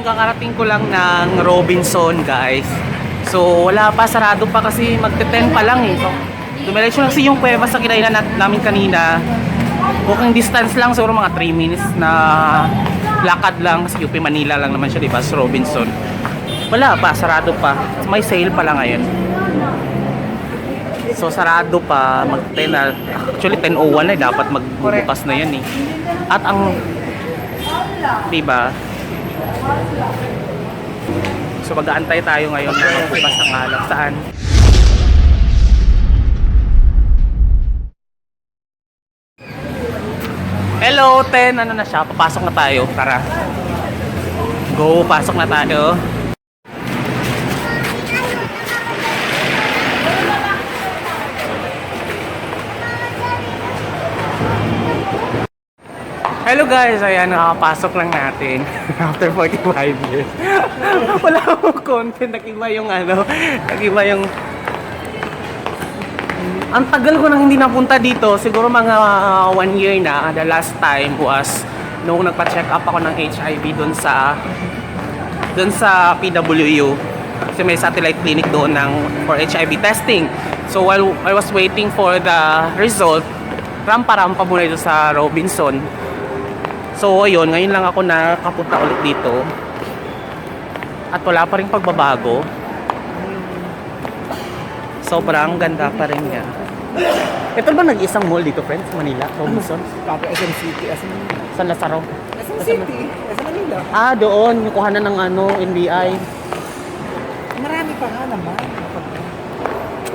kakarating ko lang ng Robinson, guys. So, wala pa, sarado pa kasi magte-10 pa lang eh. So, dumiretso lang kasi yung kuweba sa kinainan namin kanina. Walking distance lang, siguro mga 3 minutes na lakad lang. Kasi UP Manila lang naman siya, diba? Sa Robinson. Wala pa, sarado pa. May sale pa lang ngayon. So, sarado pa. Mag-10 na. Actually, 10:01 na eh. Dapat magbubukas na yan eh. At ang, diba? So mag-aantay tayo ngayon na magbukas ang alak. Saan? Hello, 10. Ano na siya? Papasok na tayo. Tara. Go, pasok na tayo. Hello guys, ayan, nakapasok lang natin after 45 years. Wala akong content, nag-iba yung ano, nag-iba yung... Ang tagal ko nang hindi napunta dito, siguro mga 1 year na. The last time was nung nagpa-check up ako ng HIV dun sa PWU. Kasi may satellite clinic doon for HIV testing. So while I was waiting for the result, rampa-rampa muna dito sa Robinson. So ayun, ngayon lang ako nakapunta ulit dito. At wala pa rin pagbabago. Sobrang ganda pa rin niya. Ito ba nag-isang mall dito, friends? Manila, Robinson? SM City, SM Manila. San Lazaro? SM City, SM Manila. Ah, doon. Yung kuhanan ng NBI. Marami pa nga naman.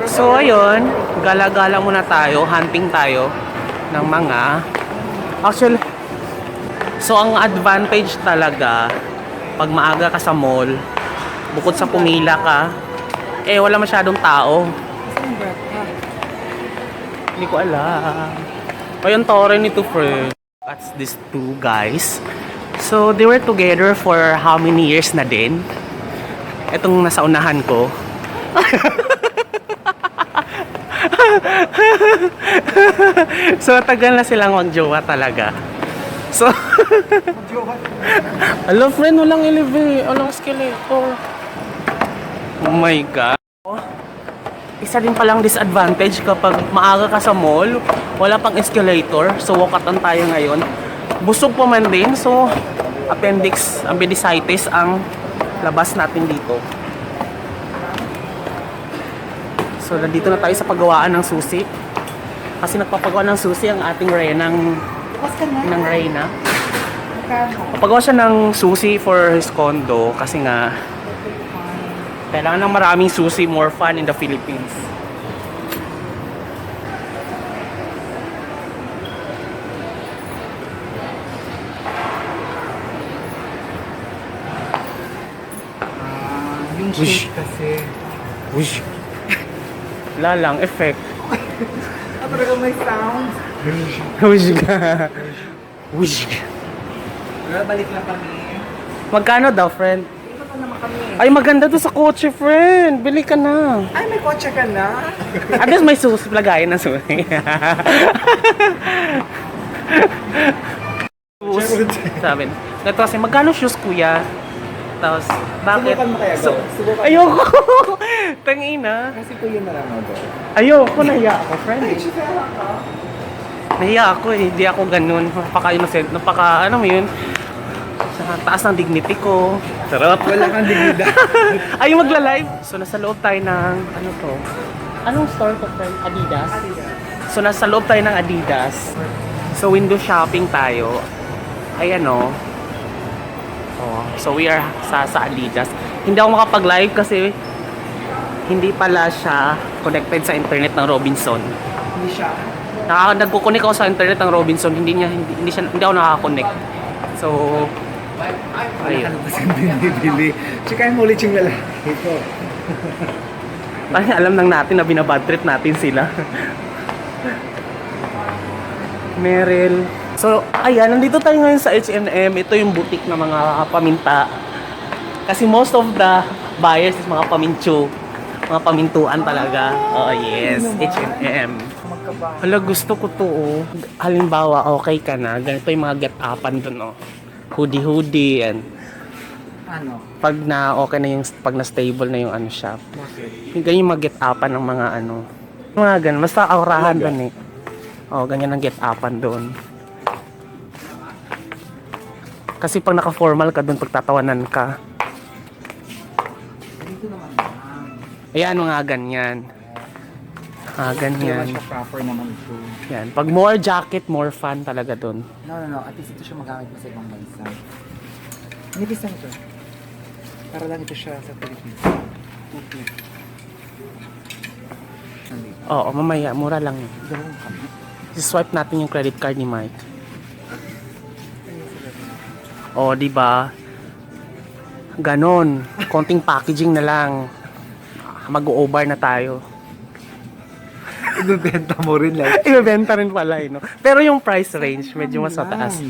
So ayun, gala-gala muna tayo. Hunting tayo ng mga... Actually, so ang advantage talaga pag maaga ka sa mall, bukod sa pumila ka, eh wala masyadong tao. Saan ba? Hindi ko alam. Ayun, tore nito, friend. That's these two guys. So they were together for how many years na din? Etong nasa unahan ko. So tagal na silang magjowa talaga. So, hello friend, walang elevator, walang escalator. Oh my God. Isa din palang disadvantage kapag maaga ka sa mall, wala pang escalator. So, walkatan tayo ngayon. Busog pa man din. So, appendicitis ang labas natin dito. So, nandito na tayo sa paggawaan ng susi. Kasi nagpapagawa ng susi ang ating Reyna. Papagawa siya ng susi for his condo kasi nga kailangan ng maraming susi, more fun in the Philippines. Yung shape kasi. Wish. Wala lang, effect. Talaga may sound. Wish ka. Wish. Well, balik na kami. Magkano daw, friend? Ito pa naman kami. Ay, maganda to sa kotse, friend. Bili ka na. Ay, may kotse ka na. At least may susi, lagayan ng susi. Shoes. Sabi, ganito kasi, magkano shoes, kuya? Tapos, bakit? Subukan mo kaya, go. Subukan mo. Ayoko. Tangina. Kasi ito yung naranaw ko. Ayoko, nahiya ako, friend. Ay, sisera ka. Nahiya ako eh, hindi ako ganun. Napaka, ano mo yun? Sa taas ng dignity ko. Sarap. Wala kang dignidad. Ay, magla-live. So, nasa loob tayo ng, ano to? Anong store to, friend? Adidas? So, nasa loob tayo ng Adidas. So, window shopping tayo. Ayan o. Oh, so, we are sa Adidas. Hindi ako makapag-live kasi hindi pala siya connected sa internet ng Robinson. Hindi siya. Nagko-connect ako sa internet ng Robinson, hindi ako nakaka-connect. So, Wala ka na kasi binibili. Chikahin mo ulit yung lalaki ko. parang alam nang natin na binabad trip natin sila. Meryl. So, ayan, nandito tayo ngayon sa H&M. Ito yung boutique ng mga paminta. Kasi most of the buyers is mga pamincho. Mga pamintuan talaga. Oh, yes. H&M. Hala, gusto ko to, oh. Halimbawa, okay ka na. Ganito yung mga get-upan dun, oh. Hoodie and Ano? Pag na okay na yung, pag na stable na yung ano shop. Bakit? Yung ganyan yung mag-get upan ng mga ano. Mga ganun. Basta aurahan doon eh. Oo, ganyan ang get upan doon. Kasi pag naka-formal ka doon, pagtatawanan ka. Dito naman lang. Ayan, mga ganyan. Ganyan. Hindi siya proper naman ito. Yan. Pag more jacket, more fun talaga doon. No. At least ito siya magamit mo sa ibang bansa. Nibis lang ito. Para lang ito siya sa Pilipinas. Okay. Nandito. Oo, mamaya. Mura lang yun. Gawin kami. Swipe natin yung credit card ni Mike. O, di ba? Ganon. Konting packaging na lang. Mag-over na tayo. Ibebenta mo rin like. Ibebenta rin pala eh, no? Pero yung price range, medyo mas mataas.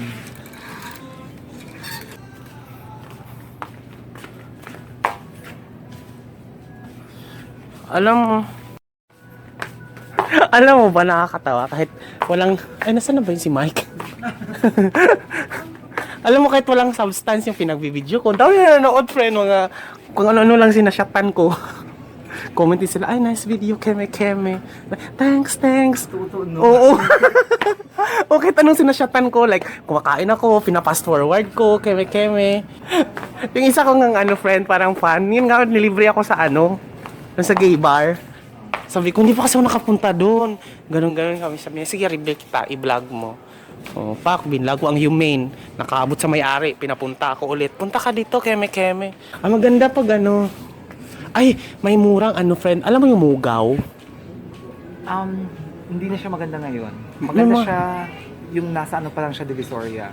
Alam mo ba, nakakatawa kahit walang, ay nasa na ba yun si Mike? Alam mo, kahit walang substance yung pinagbibideo ko, dami na nanood, friend, mga kung ano-ano lang sinashatan ko. Comment din sila, ay nice video, keme. Thanks. Oo. O kahit anong sinashatan ko, like kumakain ako, pinapast forward ko, keme. Yung isa kong ano, friend, parang fan, yun nga, nilibre ako sa ano, sa gay bar. Sabi ko, hindi pa kasi ako nakapunta doon. Ganon kami. Sabi niya, sige, reveal kita, i-vlog mo. Oh, pak, binlog ko ang humane. Nakaabot sa may-ari, pinapunta ako ulit. Punta ka dito, keme. Maganda pag ano. Ay, may murang ano, friend. Alam mo yung mugaw? Hindi na siya maganda ngayon. Maganda siya, yung nasa ano pa lang siya, Divisoria.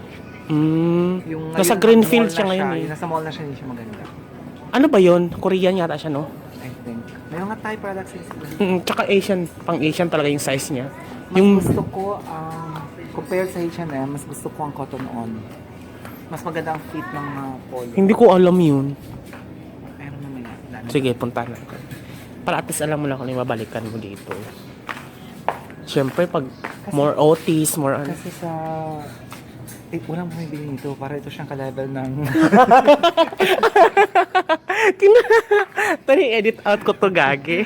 Yung Nasa ngayon, Greenfield mall siya na ngayon eh. Yung nasa mall na siya, hindi siya maganda. Ano ba yon? Korean yata siya, no? I think. May mga Thai products din sila. Tsaka Asian, pang Asian talaga yung size niya. Mas gusto ko, compared sa H&M, mas gusto ko ang cotton on. Mas maganda ang fit ng mga polo. Hindi ko alam yun. Pero mamaya. Sige, punta na. Para at least alam mo lang kung ano yung mabalikan mo dito. Siyempre, pag more OTs, more ano. Kasi sa... walang bumibili nito. Para ito siyang ka-level ng... Tani, edit out ko to, gagi.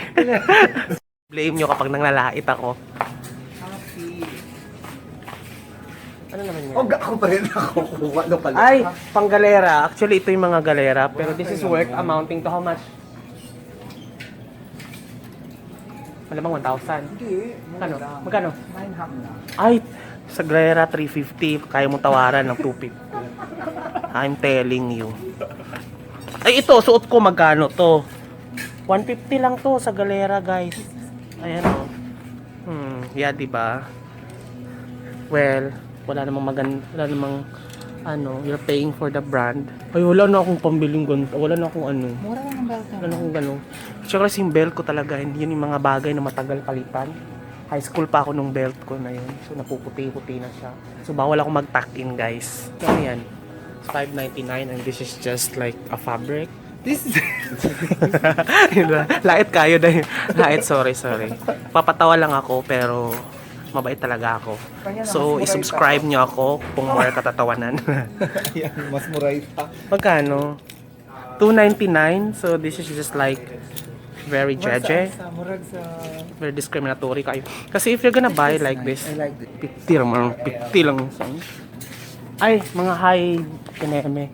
Blame nyo kapag nanglalait ako. Ano naman yan? ako pa rin ako. Ano pala? Ay, pang galera. Actually, ito yung mga galera. Pero this is worth amounting to how much? Malamang 1,000. Hindi. Ano? Magkano? 9 na. Ay, sa galera 350. Kaya mong tawaran ng 250. I'm telling you. Ay, ito. Suot ko magkano to? 150 lang to sa galera, guys. Ayan o. Yeah, diba? Well, wala namang wala namang ano, you're paying for the brand. Ay, wala na akong pambiling ganito. Wala na akong ano. Mura lang ang belt Wala na akong gano'n. Tsaka kasi yung belt ko talaga, hindi yun yung mga bagay na matagal palitan. High school pa ako nung belt ko na yun. So, napuputi-puti na siya. So, bawal ako mag-tuck in, guys. Ano yan? It's $5.99 and this is just like a fabric. This is... Lait kayo dahil. Lait, sorry. Papatawa lang ako, pero mabait talaga ako. So, i-subscribe nyo ako kung more katatawanan. Yan, mas mura ita. Magkano? $2.99. So, this is just like very jeje. Murag sa... Very discriminatory kayo. Kasi if you're gonna buy like this, I like it. 50 lang. Ay, mga high kineme.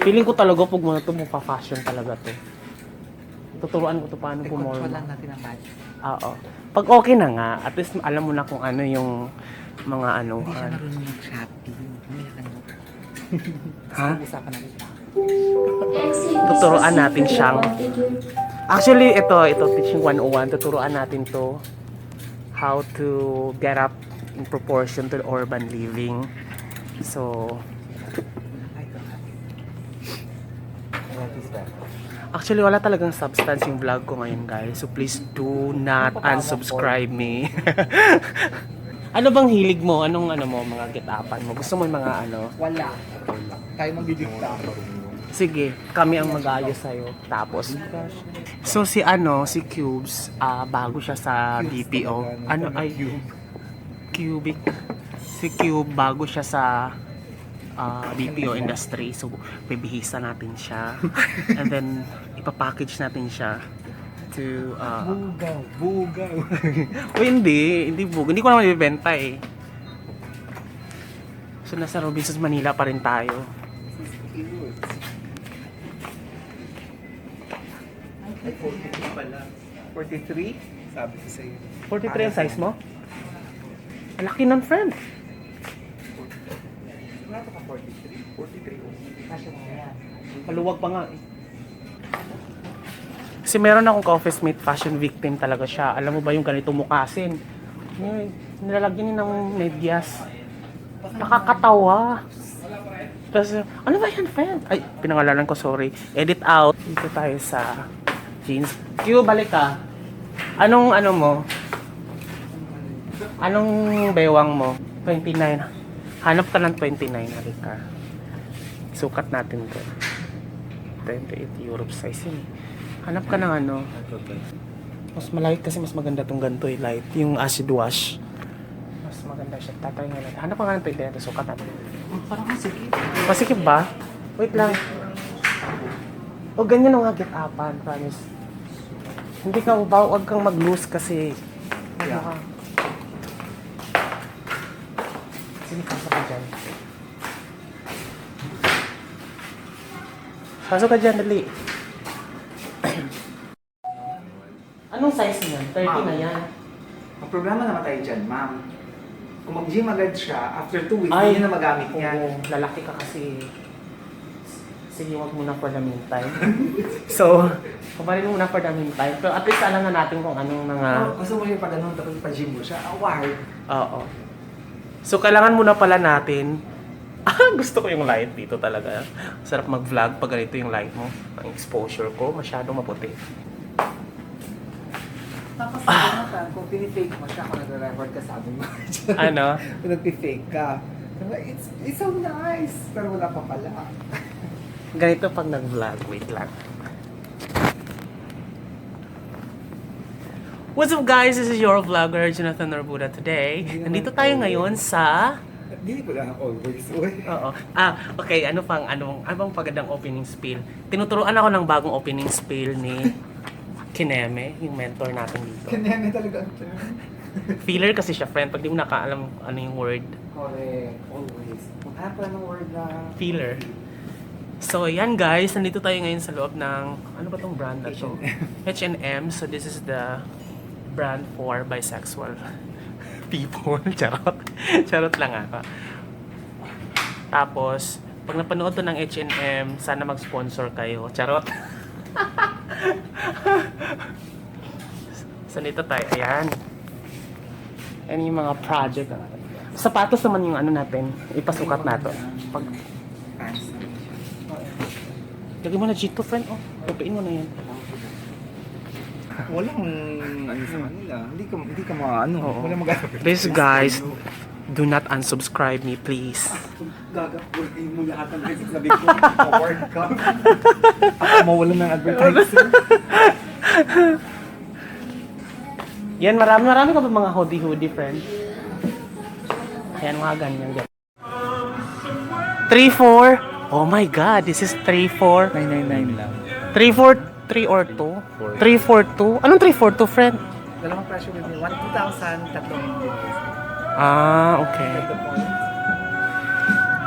Feeling ko talaga pag mga ito, fashion talaga to. Tuturuan ko to paano Control pumorma. lang natin ang budget. Oo. Pag okay na nga, at least alam mo na kung ano yung mga ano. Hindi siya marunong mag-shopping. Mamaya ka na. Ha? Usapan natin. Tuturuan natin siyang. Actually, ito teaching 101. Tuturuan natin to how to get up in proportion to the urban living. So, actually, wala talagang substance yung vlog ko ngayon, guys. So, please do not unsubscribe me. Ano bang hilig mo? Anong ano mo, mga get-upan mo? Gusto mo yung mga ano? Wala. Tayo magdidikta. Sige, kami ang mag-aayos sa'yo. Tapos, so si Cubes, bago siya sa BPO. Cubic. Si Cube, bago siya sa BPO industry. So, bibihisa natin siya. And then, ipapackage natin siya to... Bugaw. O hindi bugo. Hindi ko naman ibibenta eh. So, nasa Robinsons Manila pa rin tayo. Cute. Ay, 43 pala. 43? Sabi ko sa'yo. 43 ang size mo? Ang laki nun, friend. Wala pa ka 43? 43 oh. Kasya mo yan. Maluwag pa nga eh. Kasi meron akong ka-office mate, fashion victim talaga siya. Alam mo ba yung ganito mukasin? Nilalagyan niya ng medyas. Nakakatawa. Tapos, ano ba yan, friend? Ay, pinangalanan ko, sorry. Edit out. Dito tayo sa jeans. Q, balik ka. Anong ano mo? Anong bewang mo? 29. Hanap ka ng 29, halika. Sukat natin to. 28 Europe size yun. Hanap ka ng ano. Mas malight kasi mas maganda tong ganito eh. Light. Yung acid wash. Mas maganda siya. Tatay nga natin. Hanap ka nga ng 29. Sukat natin. Parang masikip. Masikip ba? Wait lang. O ganyan ang hagit apan, promise. Hindi ka huwag kang mag-loose kasi ano ka. Sige, pasok ka dyan. Pasok ka dyan, dali. Anong size niyan? 30 na yan. Ang problema naman tayo dyan, ma'am. Kung mag-gym agad siya, after 2 weeks, Ay, hindi na magamit niya. Oo, lalaki ka kasi. Sige, wag muna for the meantime. So, kumarin muna for the meantime. Pero at least alam na natin kung anong mga... Gusto mo yung pag-anong tapos pa-gym mo siya, award. Oo. So, kailangan muna pala natin... gusto ko yung light dito talaga. Sarap mag-vlog pag ganito yung light mo. Ang exposure ko, masyadong maputi. Tapos ano ka, kung pinifake mo siya, kung nag-record ka, sabi mo. Ano? Kung nag-fake ka. It's so nice! Pero wala pa pala. Ganito pag nag-vlog. Wait lang. What's up guys? This is your vlogger, Jonathan Narbuda today. Nandito tayo ngayon sa... Hindi ko lang always. Uy. Oo. Okay. Ano bang pagandang opening spiel? Tinuturuan ako ng bagong opening spiel ni Kineme, yung mentor natin dito. Kanya talaga ang term. Feeler kasi siya, friend. Pag di mo nakaalam ano yung word. Correct. Always. Maghanap lang ng word na... Feeler. So, yan guys. Nandito tayo ngayon sa loob ng... Ano ba tong brand na to? H&M. So, this is the brand for bisexual people. Charot. Charot lang ako. Tapos, pag napanood to ng H&M, sana mag-sponsor kayo. Charot. So, nito tayo. Ayan. Ayan yung mga project. Sapatos naman yung ano natin. Ipasukat natin. Pag... Pants. Lagyan mo na G2, friend. Oh, tupiin mo na yan. Walang ano sa kanila. Hindi ka ano. Oo. Walang magagawa. Please guys, do not unsubscribe me, please. Gagawin mo lahat ng basic sabi ko. Award ka. Ako mawalan ng advertising. Yan, marami ka ba mga hoodie, friend? Ayan, mga ganyan. 3-4. Oh my God, this is 3-4. 999 lang. 3-4, 3 or 2? 3-4-2? Anong 3-4-2, friend? Dalawang presyo with me. 1,200, tatlong Okay.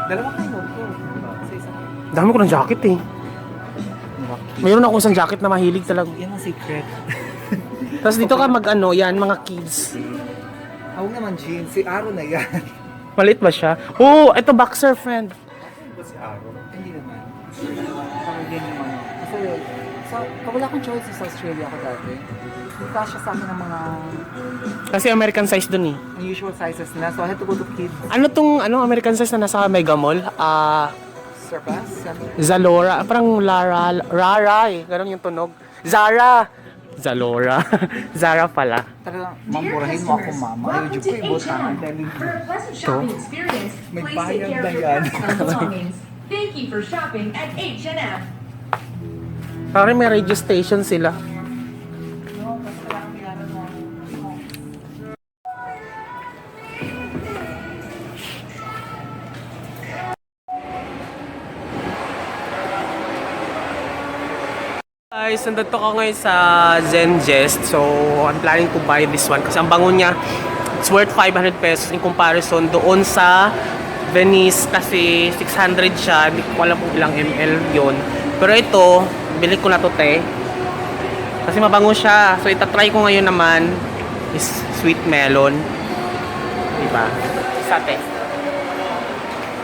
Dalawang kayo ko. Sa isang... Dami ko ng jacket eh. Mayroon ako isang jacket na mahilig talaga. Yan ang secret. Tapos dito ka mag-ano, yan, mga kids. Huwag naman jeans. Si Aro na yan. Maliit ba siya? Oh, ito boxer, friend. Si Aro? Hindi naman. Parang din yung ano. Kasi, pag wala akong choice sa Australia ako dati, hindi kasya sa akin ng mga Kasi American size dun eh. unusual sizes na. So I had to go to kids. Ano tong American size na nasa Mega Mall? Surpass? Zalora. Parang Rara eh. Ganun yung tunog. Zara! Zalora. Zara pala. Talagang mamurahin mo ako, mama. Ayaw dyan ko ibutang. For a pleasant shopping experience, May please take bayad care na of your yan. personal belongings. Thank you for shopping at H&M. Parang may radio station sila. Guys, nandito ko ngayon sa Zen Jest. So, I'm planning to buy this one kasi ang bango niya, it's worth 500 pesos in comparison doon sa Venice kasi 600 siya. Hindi ko alam kung ilang ml yon. Pero ito, bili ko na to te. Kasi mabango siya. So, itatry ko ngayon naman is sweet melon. Diba? Sa te.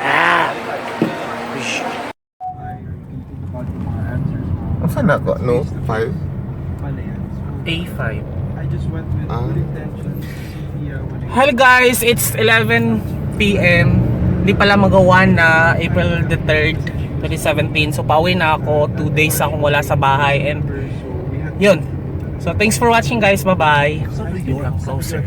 Ah! Ush. Saan na ko? No? 5? A5. I just went with Ah. good intentions. Hello guys, it's 11 p.m. Hindi pala magawa na April the 3rd, 2017. So pauwi na ako, 2 days akong wala sa bahay and yun. So thanks for watching guys, bye bye. Closer.